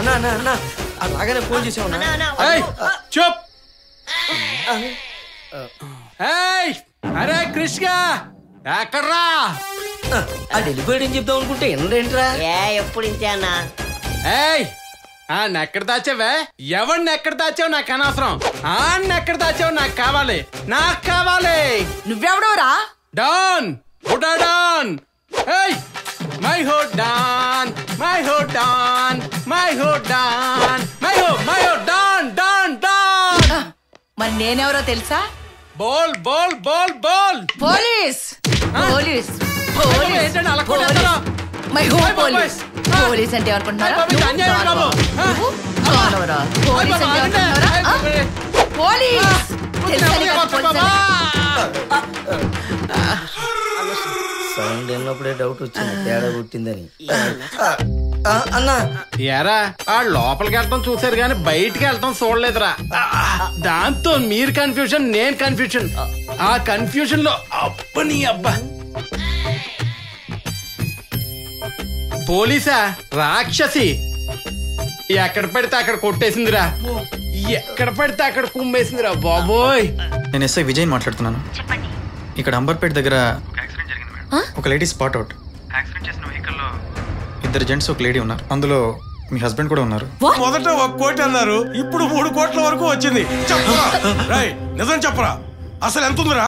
అన్నా అన్నా అన్నా అలాగనే ఫోన్ చేసావు. చూప్. అరే కృష్ణ ఎక్కడ్రా? ఆ డెలివరీ చెప్దాం అనుకుంటే ఏంట్రా? ఎప్పుడు ఇంతే అన్నా. ఎక్కడ దాచావే? ఎవరిని ఎక్కడ దాచావు నాకు అనవసరం. ఎక్కడ దాచావు నాకు కావాలి, నాకు కావాలి. నువ్వెవడోరా? డాన్ బుడా డాన్. మై హో డాన్, మై హో డాన్, మై హో డాన్, మై హో డాన్ డాన్ డాన్. మరి నేనెవరో తెలుసా? బోల్ బోల్ బోల్ బోల్. పోలీస్ పోలీస్ పోలీస్ మై హో పోలీస్. పోలీస్ అంటే అనుకుంటున్నారా? పోలీస్ అంటే అనుకుంటున్నారా? పోలీస్ సౌండ్ విన్నప్పుడే డౌట్ వచ్చింది తేడా పుట్టిందని. అన్నా ఎరా ఆ లోపలికి వెళ్ళటం చూసారు కానీ బయటికి వెళ్ళటం చూడలేదురా. దాంతో మీరు కన్ఫ్యూజన్, నేను కన్ఫ్యూజన్. ఆ కన్ఫ్యూజన్ లో అబ్బని అబ్బా. పోలీసా? రాక్షసి. ఎక్కడ పడితే అక్కడ కొట్టేసిందిరా, ఎక్కడ పడితే అక్కడ కుమ్మేసిందిరా బాబోయ్. నేను ఎస్ఐ విజయ్ మాట్లాడుతున్నాను. ఇక్కడ అంబర్పేట దగ్గర ఒక లేడీ స్పాట్ అవుట్. యాక్సిడెంట్ చేసిన వెహికల్ లో 2 జెంట్స్ ఒక లేడీ ఉన్నారు. అందులో మీ హస్బెండ్ కూడా ఉన్నారు. మొదట 1 కోటి అన్నారు, ఇప్పుడు 3 కోట్ల వరకు వచ్చింది. చెప్పరా నిజం చెప్పరా, అసలు ఎంత ఉందిరా?